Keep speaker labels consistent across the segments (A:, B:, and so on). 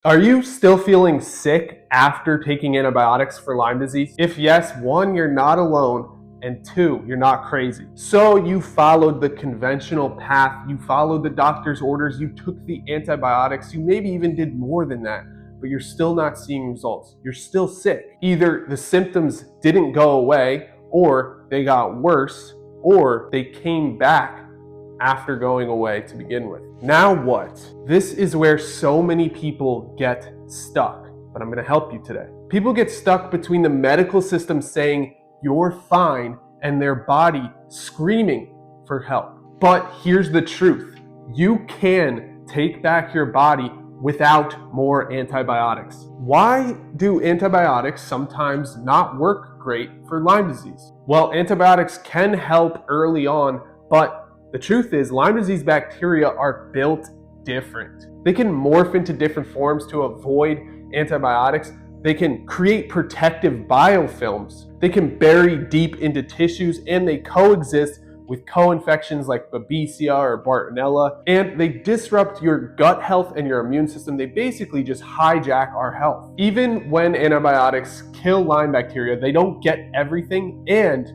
A: Are you still feeling sick after taking antibiotics for Lyme disease? If yes, 1, you're not alone, and 2, you're not crazy. So you followed the conventional path, you followed the doctor's orders, you took the antibiotics, you maybe even did more than that, but you're still not seeing results. You're still sick. Either the symptoms didn't go away, or they got worse, or they came back after going away to begin with. Now what? This is where so many people get stuck, but I'm going to help you today. People get stuck between the medical system saying you're fine and their body screaming for help. But here's the truth. You can take back your body without more antibiotics. Why do antibiotics sometimes not work great for Lyme disease? Well, antibiotics can help early on, but the truth is, Lyme disease bacteria are built different. They can morph into different forms to avoid antibiotics. They can create protective biofilms. They can bury deep into tissues, and they coexist with co-infections like Babesia or Bartonella, and they disrupt your gut health and your immune system. They basically just hijack our health. Even when antibiotics kill Lyme bacteria, they don't get everything, and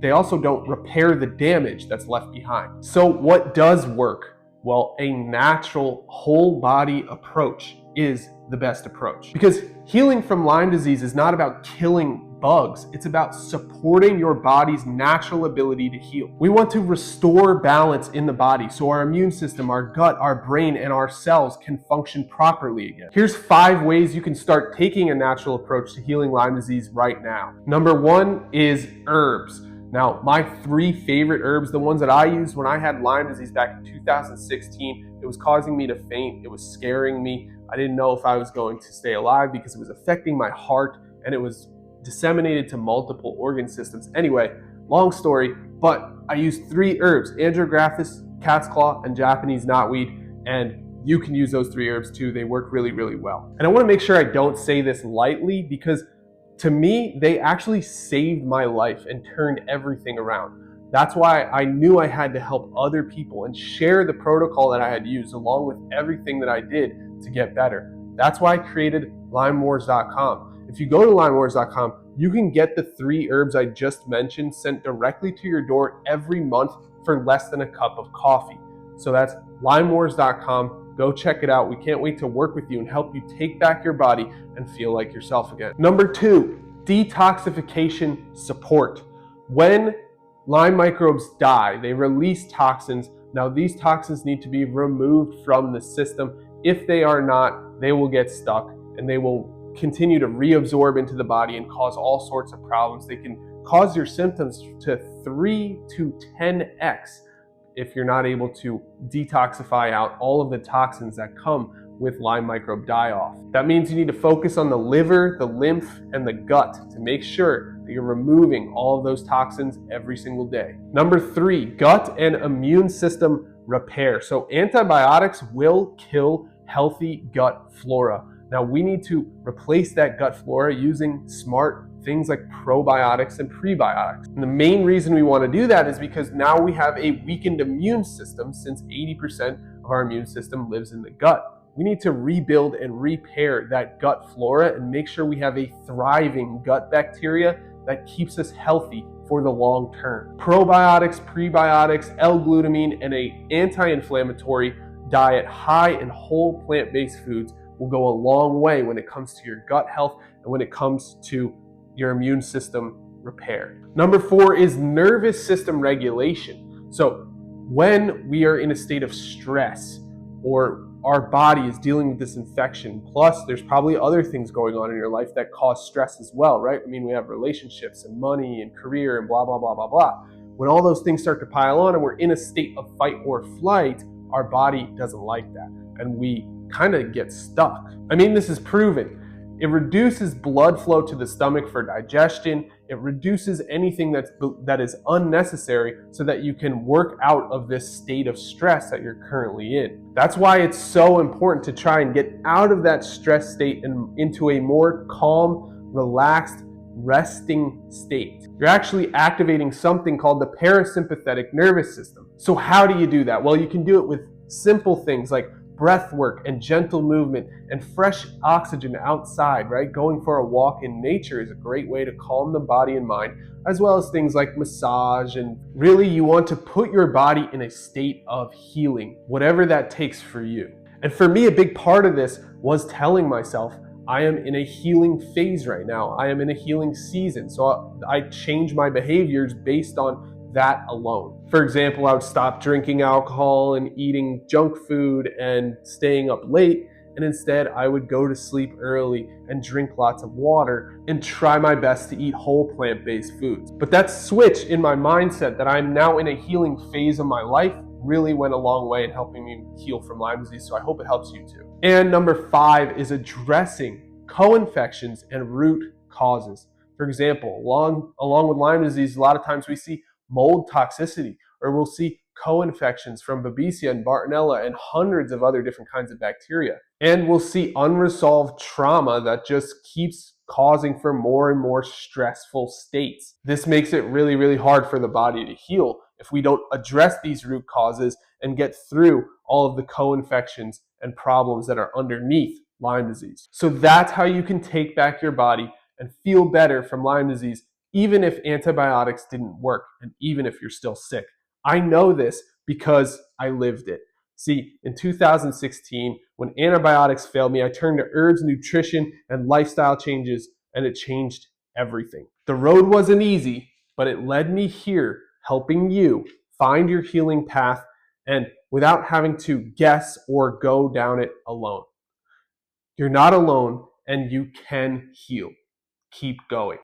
A: they also don't repair the damage that's left behind. So what does work? Well, a natural whole body approach is the best approach. Because healing from Lyme disease is not about killing bugs, it's about supporting your body's natural ability to heal. We want to restore balance in the body so our immune system, our gut, our brain, and our cells can function properly again. Here's 5 ways you can start taking a natural approach to healing Lyme disease right now. Number 1 is herbs. Now, my 3 favorite herbs, the ones that I used when I had Lyme disease back in 2016, it was causing me to faint, it was scaring me. I didn't know if I was going to stay alive because it was affecting my heart and it was disseminated to multiple organ systems. Anyway, long story, but I used 3 herbs, Andrographis, cat's claw, and Japanese knotweed, and you can use those 3 herbs too. They work really, really well. And I want to make sure I don't say this lightly because to me, they actually saved my life and turned everything around. That's why I knew I had to help other people and share the protocol that I had used along with everything that I did to get better. That's why I created LymeWars.com. If you go to LymeWars.com, you can get the 3 herbs I just mentioned sent directly to your door every month for less than a cup of coffee. So that's LymeWars.com. Go check it out. We can't wait to work with you and help you take back your body and feel like yourself again. Number 2, detoxification support. When Lyme microbes die, they release toxins. Now these toxins need to be removed from the system. If they are not, they will get stuck and they will continue to reabsorb into the body and cause all sorts of problems. They can cause your symptoms to 3 to 10x if you're not able to detoxify out all of the toxins that come with Lyme microbe die-off. That means you need to focus on the liver, the lymph, and the gut to make sure that you're removing all of those toxins every single day. Number 3, gut and immune system repair. So antibiotics will kill healthy gut flora. Now we need to replace that gut flora using smart things like probiotics and prebiotics. And the main reason we want to do that is because now we have a weakened immune system since 80% of our immune system lives in the gut. We need to rebuild and repair that gut flora and make sure we have a thriving gut bacteria that keeps us healthy for the long term. Probiotics, prebiotics, L-glutamine, and an anti-inflammatory diet high in whole plant-based foods will go a long way when it comes to your gut health and when it comes to your immune system repair. Number 4 is nervous system regulation. So when we are in a state of stress or our body is dealing with this infection, plus there's probably other things going on in your life that cause stress as well, right? I mean, we have relationships and money and career and blah, blah, blah, blah, blah. When all those things start to pile on and we're in a state of fight or flight, our body doesn't like that and we kind of get stuck. I mean, this is proven. It reduces blood flow to the stomach for digestion. It reduces anything that is unnecessary so that you can work out of this state of stress that you're currently in. That's why it's so important to try and get out of that stress state and into a more calm, relaxed, resting state. You're actually activating something called the parasympathetic nervous system. So how do you do that? Well, you can do it with simple things like breath work and gentle movement and fresh oxygen outside, right? Going for a walk in nature is a great way to calm the body and mind, as well as things like massage. And really, you want to put your body in a state of healing, whatever that takes for you. And for me, a big part of this was telling myself, I am in a healing phase right now. I am in a healing season. So I change my behaviors based on that alone. For example, I would stop drinking alcohol and eating junk food and staying up late, and instead I would go to sleep early and drink lots of water and try my best to eat whole plant-based foods. But that switch in my mindset that I'm now in a healing phase of my life really went a long way in helping me heal from Lyme disease, so I hope it helps you too. And number 5 is addressing co-infections and root causes. For example, along with Lyme disease, a lot of times we see mold toxicity, or we'll see co-infections from Babesia and Bartonella and hundreds of other different kinds of bacteria. And we'll see unresolved trauma that just keeps causing for more and more stressful states. This makes it really, really hard for the body to heal if we don't address these root causes and get through all of the co-infections and problems that are underneath Lyme disease. So that's how you can take back your body and feel better from Lyme disease, even if antibiotics didn't work and even if you're still sick. I know this because I lived it. See, in 2016, when antibiotics failed me, I turned to herbs, nutrition, and lifestyle changes, and it changed everything. The road wasn't easy, but it led me here, helping you find your healing path and without having to guess or go down it alone. You're not alone, and you can heal. Keep going.